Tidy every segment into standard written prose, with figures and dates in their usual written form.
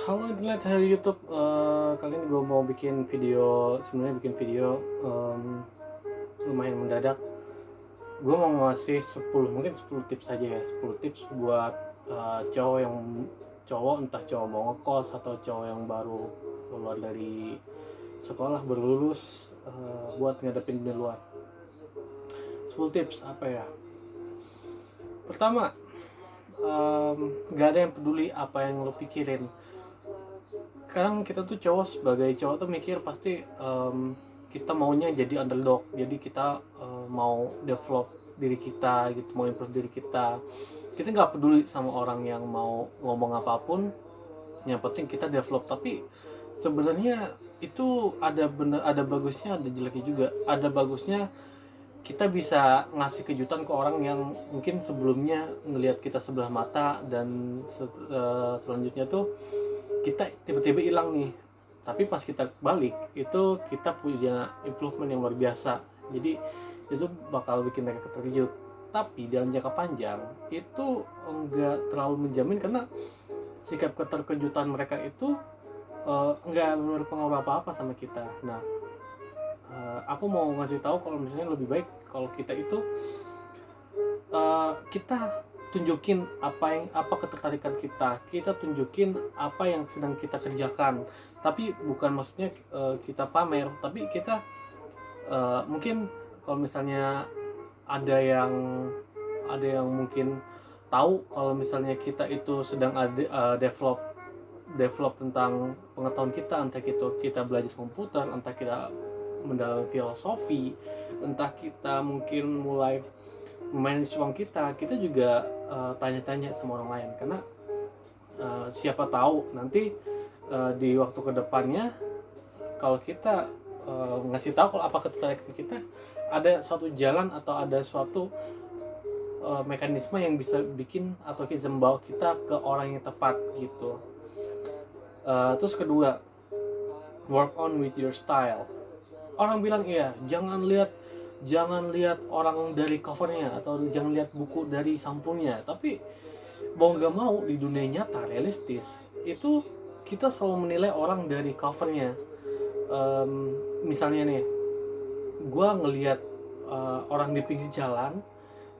Halo internet, hari YouTube. Kali ini gue mau bikin video. Sebenarnya bikin video lumayan mendadak. Gue mau ngasih 10, mungkin 10 tips aja ya. 10 tips buat cowok, entah cowok mau ngekos atau cowok yang baru keluar dari sekolah, baru lulus, buat ngadepin di luar. 10 tips apa ya? Pertama, gak ada yang peduli apa yang lo pikirin. Sekarang kita tuh cowok, sebagai cowok tuh mikir pasti kita maunya jadi underdog, jadi kita mau develop diri kita gitu, mau improve diri kita. Kita nggak peduli sama orang yang mau ngomong apapun, yang penting kita develop. Tapi sebenarnya itu ada bagusnya, ada jeleknya juga. Ada bagusnya, kita bisa ngasih kejutan ke orang yang mungkin sebelumnya ngelihat kita sebelah mata, dan selanjutnya tuh kita tiba-tiba hilang nih, tapi pas kita balik itu kita punya improvement yang luar biasa. Jadi itu bakal bikin mereka terkejut. Tapi dalam jangka panjang itu enggak terlalu menjamin, karena sikap keterkejutan mereka itu enggak berpengaruh apa-apa sama kita. Nah, aku mau ngasih tahu kalau misalnya lebih baik kalau kita itu kita tunjukin apa ketertarikan kita tunjukin apa yang sedang kita kerjakan. Tapi bukan maksudnya kita pamer, tapi kita mungkin kalau misalnya ada yang mungkin tahu kalau misalnya kita itu sedang develop tentang pengetahuan kita, entah kita belajar komputer, entah kita mendalami filosofi, entah kita mungkin mulai manage uang kita juga tanya-tanya sama orang lain. Karena siapa tahu nanti di waktu kedepannya, kalau kita ngasih tahu kalau apa ketertarikan kita, ada suatu jalan atau ada suatu mekanisme yang bisa bikin atau bisa membawa kita ke orang yang tepat gitu. Terus kedua, work on with your style. Orang bilang iya, jangan lihat orang dari covernya, atau jangan lihat buku dari sampulnya. Tapi mau nggak mau di dunia nyata realistis itu kita selalu menilai orang dari covernya. Misalnya nih, gue ngelihat orang di pinggir jalan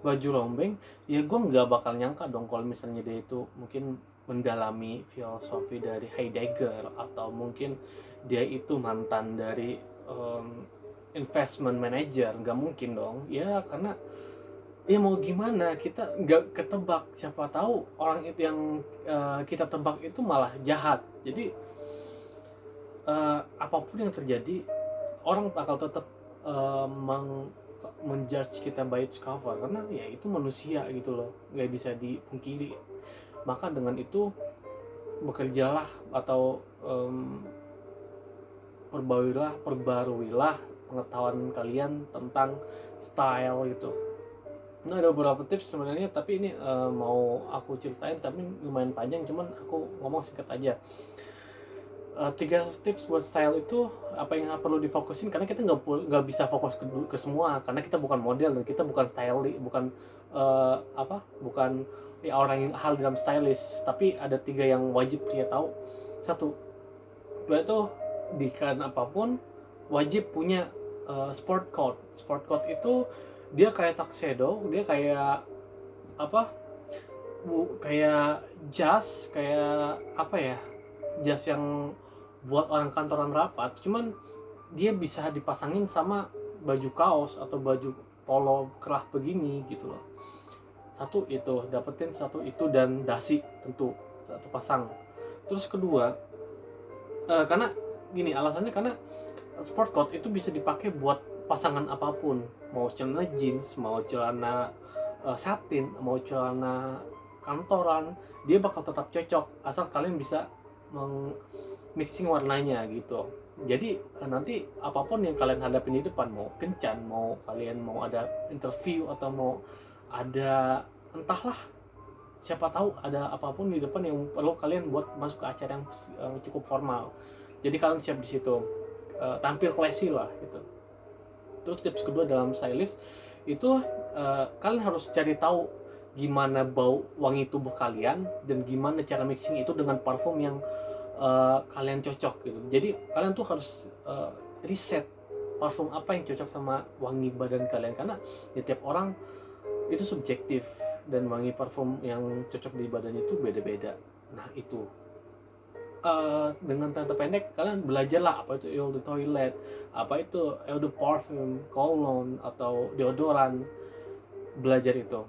baju rombeng, ya gue nggak bakal nyangka dong kalau misalnya dia itu mungkin mendalami filosofi dari Heidegger, atau mungkin dia itu mantan dari investment manager. Nggak mungkin dong ya, karena ya mau gimana, kita nggak ketebak. Siapa tahu orang itu yang kita tebak itu malah jahat. Jadi apapun yang terjadi, orang bakal tetap menjudge kita by its cover, karena ya itu manusia gitu loh, nggak bisa dipungkiri. Maka dengan itu, bekerjalah atau perbaruilah pengetahuan kalian tentang style gitu. Nah, ada beberapa tips sebenarnya, tapi ini mau aku ceritain tapi lumayan panjang, cuman aku ngomong singkat aja. 3 tips buat style itu apa yang perlu difokusin, karena kita nggak bisa fokus ke semua, karena kita bukan model dan kita bukan stylist, bukan bukan ya orang yang ahli dalam stylist. Tapi ada 3 yang wajib dia tahu. Satu, itu di keadaan apapun wajib punya sport coat. Sport coat itu dia kayak tuxedo, dia kayak kayak jas, kayak jas yang buat orang kantoran rapat, cuman dia bisa dipasangin sama baju kaos atau baju polo kerah begini gitu loh. Dapetin satu itu, dan dasi tentu satu pasang. Terus kedua, karena gini alasannya, karena sport coat itu bisa dipakai buat pasangan apapun, mau celana jeans, mau celana satin, mau celana kantoran, dia bakal tetap cocok asal kalian bisa mixing warnanya gitu. Jadi nanti apapun yang kalian hadapin di depan, mau kencan, mau kalian mau ada interview, atau mau ada entahlah, siapa tahu ada apapun di depan yang perlu kalian buat masuk ke acara yang cukup formal, jadi kalian siap di situ, tampil classy lah gitu. Terus tips kedua dalam stylist itu, kalian harus cari tahu gimana bau wangi tubuh kalian, dan gimana cara mixing itu dengan parfum yang kalian cocok gitu. Jadi kalian tuh harus riset parfum apa yang cocok sama wangi badan kalian, karena ya tiap orang itu subjektif dan wangi parfum yang cocok di badan itu beda-beda. Nah itu dengan tanda pendek kalian belajarlah apa itu eau de toilette, apa itu eau de parfum, cologne atau deodoran. Belajar itu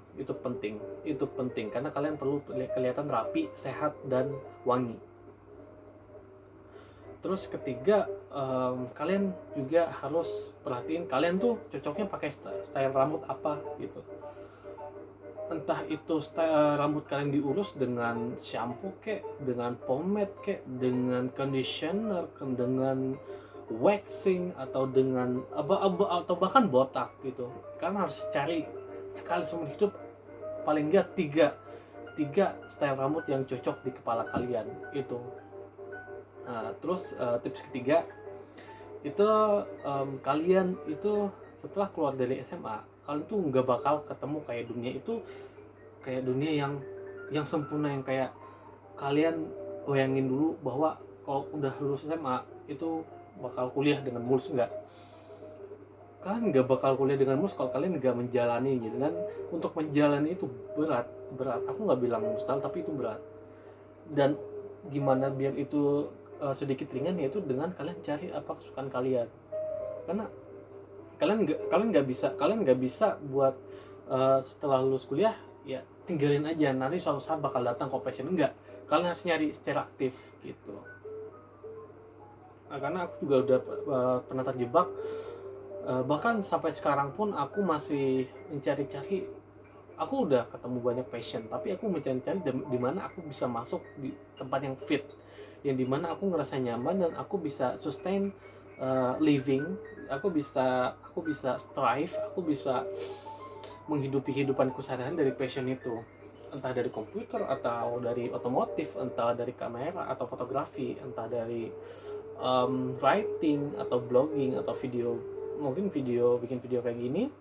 penting karena kalian perlu kelihatan rapi, sehat dan wangi. Terus ketiga, kalian juga harus perhatiin kalian tuh cocoknya pakai style rambut apa gitu. Entah itu style rambut kalian diurus dengan shampoo kek, dengan pomade kek, dengan conditioner, dengan waxing atau dengan atau bahkan botak gitu. Kalian harus cari sekali seumur hidup paling enggak tiga style rambut yang cocok di kepala kalian itu. Terus tips ketiga itu kalian itu setelah keluar dari SMA kalian tuh nggak bakal ketemu kayak dunia yang sempurna, yang kayak kalian bayangin dulu bahwa kalau udah lulus SMA itu bakal kuliah dengan mulus. Enggak, kalian nggak bakal kuliah dengan mulus kalau kalian nggak menjalani gitu. Dan untuk menjalani itu berat, aku nggak bilang mustahil, tapi itu berat. Dan gimana biar itu sedikit ringan, yaitu dengan kalian cari apa kesukaan kalian. Karena kalian nggak bisa buat setelah lulus kuliah ya tinggalin aja, nanti suatu saat bakal datang kok passion. Enggak, kalian harus nyari secara aktif gitu. Karena aku juga udah pernah terjebak, bahkan sampai sekarang pun aku masih mencari-cari. Aku udah ketemu banyak passion, tapi aku mencari-cari di mana aku bisa masuk di tempat yang fit, yang dimana aku ngerasa nyaman dan aku bisa sustain living, aku bisa strive, aku bisa menghidupi kehidupanku sehari-hari dari passion itu, entah dari komputer atau dari otomotif, entah dari kamera atau fotografi, entah dari writing atau blogging atau video, mungkin bikin video kayak gini.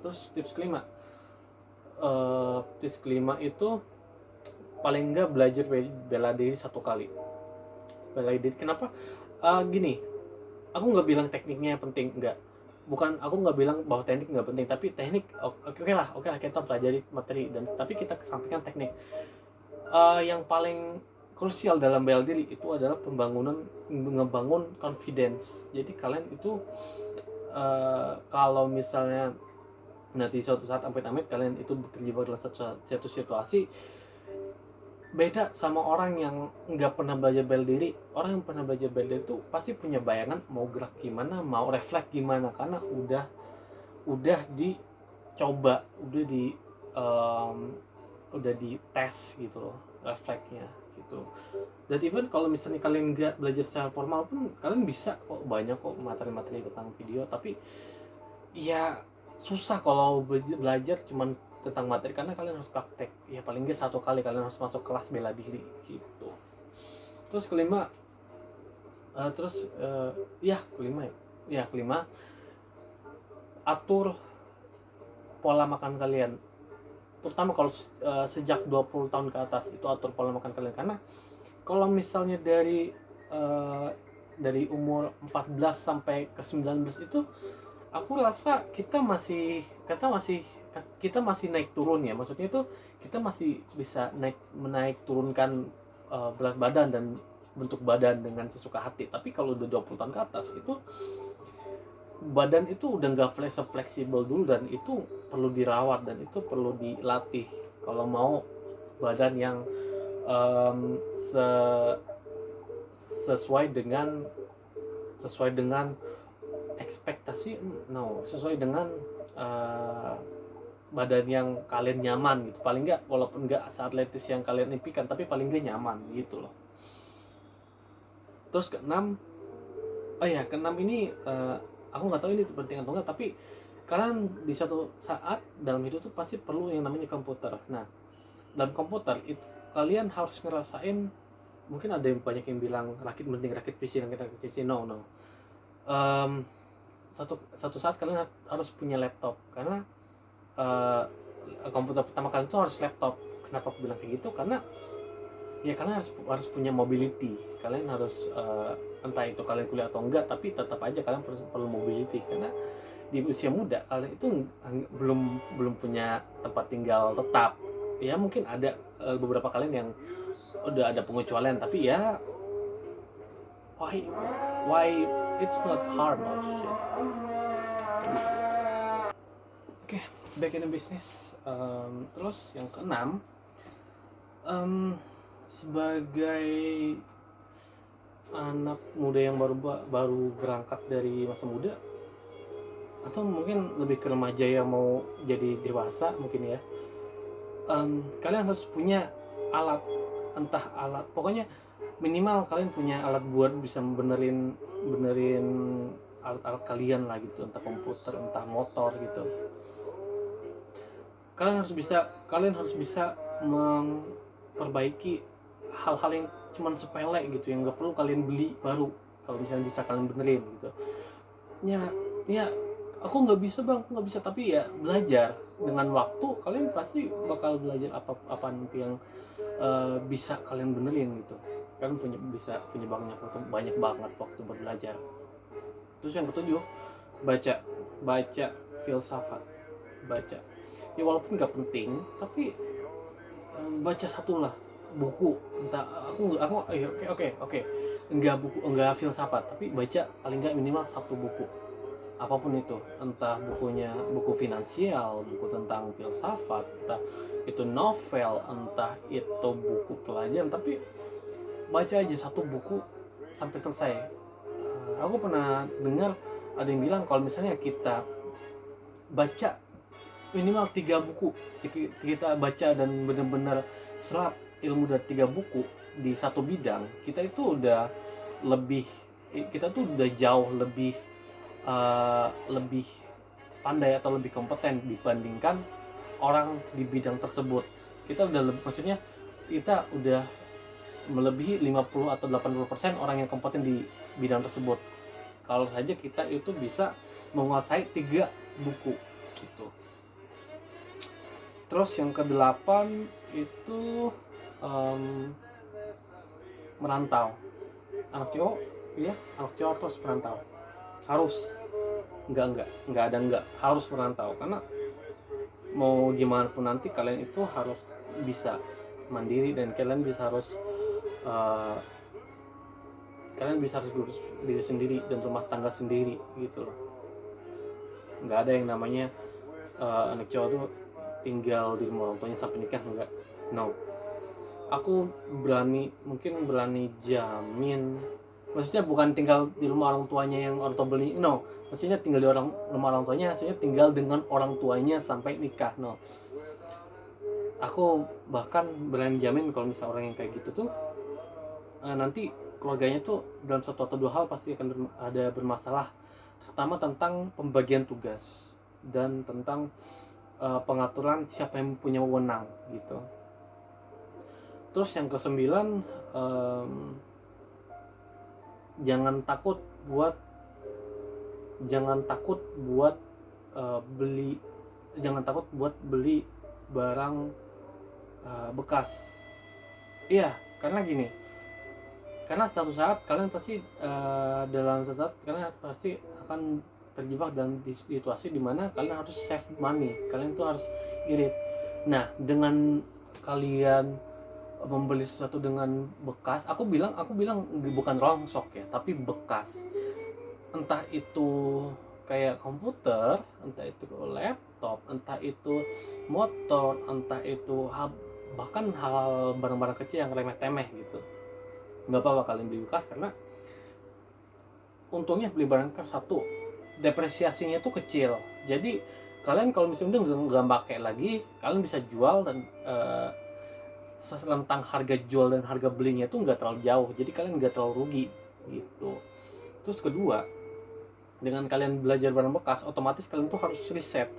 Terus tips kelima itu paling enggak belajar bela diri 1 kali. Bela diri kenapa? Gini, aku nggak bilang tekniknya penting, enggak. Aku nggak bilang bahwa teknik nggak penting, tapi teknik oke lah kita pelajari materi, dan tapi kita kesampingkan teknik. Yang paling krusial dalam bela diri itu adalah ngebangun confidence. Jadi kalian itu kalau misalnya nanti suatu saat amit-amit kalian itu terjebak dalam satu situasi, beda sama orang yang nggak pernah belajar bela diri. Orang yang pernah belajar bela diri itu pasti punya bayangan mau gerak gimana, mau refleks gimana, karena udah dicoba, udah di tes gitu loh refleksnya gitu. Dan even kalau misalnya kalian nggak belajar secara formal pun kalian bisa kok, banyak kok materi-materi tentang video. Tapi ya susah kalau belajar cuman tentang materi, karena kalian harus praktek. Ya paling nggak 1 kali kalian harus masuk kelas bela diri gitu. Terus kelima, atur pola makan kalian. Terutama kalau sejak 20 tahun ke atas, itu atur pola makan kalian. Karena kalau misalnya dari umur 14 sampai ke 19 itu aku rasa kita masih naik turun ya. Maksudnya itu kita masih bisa menaik turunkan berat badan dan bentuk badan dengan sesuka hati. Tapi kalau udah 20 tahun ke atas itu badan itu udah nggak fleksibel dulu, dan itu perlu dirawat dan itu perlu dilatih kalau mau badan yang sesuai dengan ekspektasi, sesuai dengan badan yang kalian nyaman gitu. Paling nggak, walaupun nggak seatletis yang kalian impikan, tapi paling nggak nyaman gitu loh. Terus keenam ini aku nggak tahu ini penting atau enggak, tapi kalian di suatu saat dalam hidup tuh pasti perlu yang namanya komputer. Nah, dalam komputer itu kalian harus ngerasain, mungkin ada yang banyak yang bilang rakit PC. No. Satu saat kalian harus punya laptop, karena komputer pertama kalian itu harus laptop. Kenapa aku bilang kayak gitu? Karena ya kalian harus punya mobility. Kalian harus entah itu kalian kuliah atau enggak, tapi tetap aja kalian perlu mobility, karena di usia muda kalian itu belum punya tempat tinggal tetap. Ya mungkin ada beberapa kalian yang udah ada pengecualian, tapi ya why it's not hard or shit. Oke, back in the business. Terus yang keenam, sebagai anak muda yang baru berangkat dari masa muda, atau mungkin lebih ke remaja yang mau jadi dewasa mungkin ya, kalian harus punya alat, entah alat, pokoknya minimal kalian punya alat buat bisa benerin alat-alat kalian lah gitu, entah komputer, entah motor gitu. Kalian harus bisa memperbaiki hal-hal yang cuman sepele gitu, yang nggak perlu kalian beli baru, kalau misalnya bisa kalian benerin gitu. Ya aku nggak bisa bang, aku nggak bisa, tapi ya belajar. Dengan waktu kalian pasti bakal belajar apa nanti yang bisa kalian benerin gitu. Kalian punya banyak banget waktu buat belajar. Terus yang ketujuh, baca filsafat. Baca ya, walaupun nggak penting, tapi baca satu lah buku, entah oke, enggak filsafat, tapi baca paling nggak minimal satu buku, apapun itu, entah buku finansial, buku tentang filsafat, entah itu novel, entah itu buku pelajaran, tapi baca aja satu buku sampai selesai. Aku pernah dengar ada yang bilang kalau misalnya kita baca minimal 3 buku, kita baca dan benar-benar serap ilmu dari 3 buku di satu bidang, kita tuh udah jauh lebih pandai atau lebih kompeten dibandingkan orang di bidang tersebut. Maksudnya kita udah melebihi 50 atau 80% orang yang kompeten di bidang tersebut, kalau saja kita itu bisa menguasai 3 buku gitu. Terus yang ke-8 itu merantau. Anak cowok terus merantau. Harus. Harus merantau, karena mau gimana pun nanti kalian itu harus bisa mandiri, dan kalian harus berurus diri sendiri dan rumah tangga sendiri gitu loh. Nggak ada yang namanya anak cowok tuh tinggal di rumah orang tuanya sampai nikah, enggak. No. Aku mungkin berani jamin, maksudnya bukan tinggal di rumah orang tuanya yang orang tua beli, no. Maksudnya tinggal di rumah orang tuanya, maksudnya tinggal dengan orang tuanya sampai nikah, no. Aku bahkan berani jamin kalau misalnya orang yang kayak gitu tuh nanti keluarganya tuh dalam satu atau 2 hal pasti akan ada bermasalah, terutama tentang pembagian tugas dan tentang pengaturan siapa yang punya wewenang gitu. Terus yang ke-9, jangan takut buat beli barang bekas. Iya, karena suatu saat kalian pasti kalian pasti akan terjebak dalam situasi di mana kalian harus save money, kalian tuh harus irit. Nah, dengan kalian membeli sesuatu dengan bekas, aku bilang bukan rongsok ya, tapi bekas. Entah itu kayak komputer, entah itu laptop, entah itu motor, entah itu bahkan hal barang-barang kecil yang remeh-temeh gitu. Nggak apa-apa kalian beli bekas, karena untungnya beli barang bekas, satu, depresiasinya tuh kecil. Jadi kalian kalau misalnya udah nggak pakai lagi, kalian bisa jual, dan tentang harga jual dan harga belinya tuh nggak terlalu jauh, jadi kalian nggak terlalu rugi gitu. Terus kedua, dengan kalian belajar barang bekas, otomatis kalian tuh harus riset,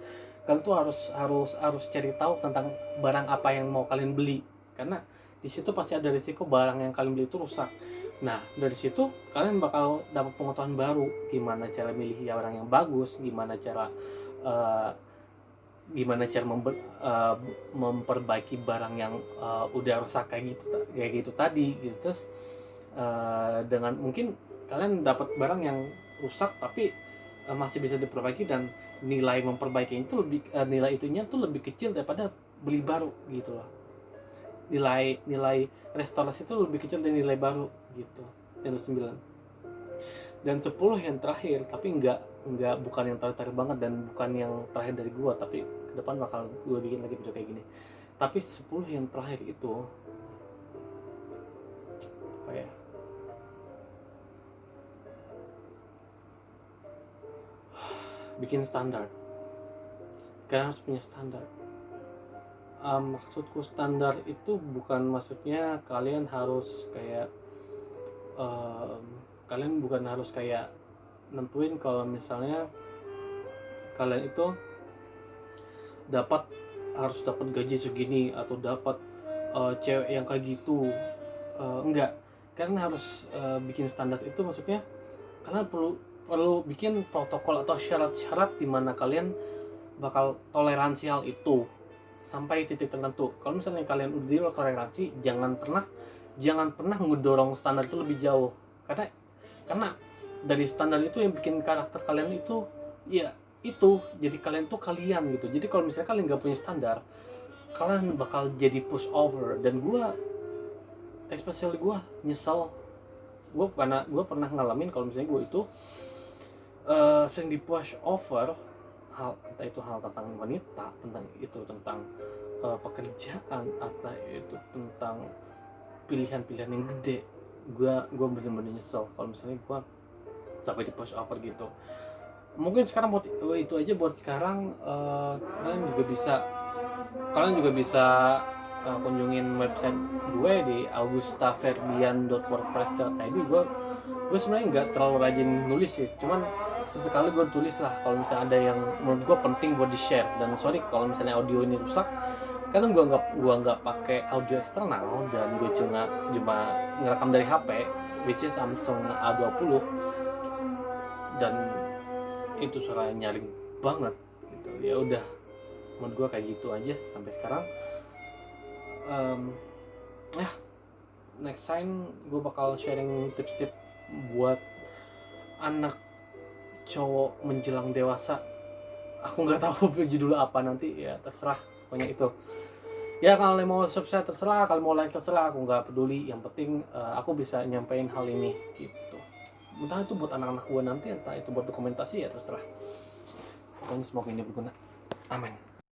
kalian tuh harus cari tahu tentang barang apa yang mau kalian beli, karena di situ pasti ada risiko barang yang kalian beli itu rusak. Nah, dari situ kalian bakal dapat pengetahuan baru, gimana cara milih barang yang bagus, gimana cara gimana cara memperbaiki barang yang udah rusak kayak gitu tadi gitu. Terus dengan mungkin kalian dapat barang yang rusak tapi masih bisa diperbaiki, dan nilai memperbaiki itu nilai itunya tuh lebih kecil daripada beli baru gitu loh. Nilai restorasi itu lebih kecil dari nilai baru gitu. Nilai 9. Dan 10 yang terakhir, tapi bukan yang terakhir banget dan bukan yang terakhir dari gua, tapi ke depan bakal gua bikin lagi video kayak gini. Tapi 10 yang terakhir itu apa ya? Bikin standar. Kalian harus punya standar. Maksudku standar itu bukan maksudnya kalian harus kayak kalian bukan harus kayak nentuin kalau misalnya kalian itu harus dapat gaji segini atau dapat cewek yang kayak gitu. Enggak, kalian harus bikin standar itu, maksudnya kalian perlu bikin protokol atau syarat-syarat di mana kalian bakal toleransi hal itu sampai titik tertentu. Kalau misalnya kalian udah di luar toleransi, jangan pernah ngedorong standar itu lebih jauh, karena dari standar itu yang bikin karakter kalian itu ya itu, jadi kalian tuh kalian gitu. Jadi kalau misalnya kalian nggak punya standar, kalian bakal jadi push over. Dan gue nyesel, karena gue pernah ngalamin kalau misalnya gue itu sering di push over entah itu hal tentang wanita, tentang pekerjaan, atau itu tentang pilihan-pilihan yang gede. Gue bener-bener nyesel kalau misalnya gue sampai di push over gitu. Mungkin sekarang buat itu aja buat sekarang. Kalian juga bisa kunjungin website gue di augustaferdian.wordpress.id. gue sebenarnya nggak terlalu rajin nulis sih, cuman sesekali gue tulis lah kalau misalnya ada yang menurut gue penting buat di share. Dan sorry kalau misalnya audio ini rusak, karena gue nggak pakai audio eksternal, dan gue cuma ngerekam dari HP, which is Samsung A20, dan itu suaranya nyaring banget gitu. Ya udah, menurut gue kayak gitu aja sampai sekarang. Next time gue bakal sharing tips-tips buat anak cowok menjelang dewasa. Aku nggak tahu judulnya apa nanti, ya terserah, pokoknya itu. Ya kalau mau subscribe terserah, kalau mau like terserah, aku nggak peduli. Yang penting aku bisa nyampein hal ini gitu. Entah itu buat anak-anak gue nanti, entah itu buat dokumentasi, ya terserah. Pokoknya semoga ini berguna. Amin.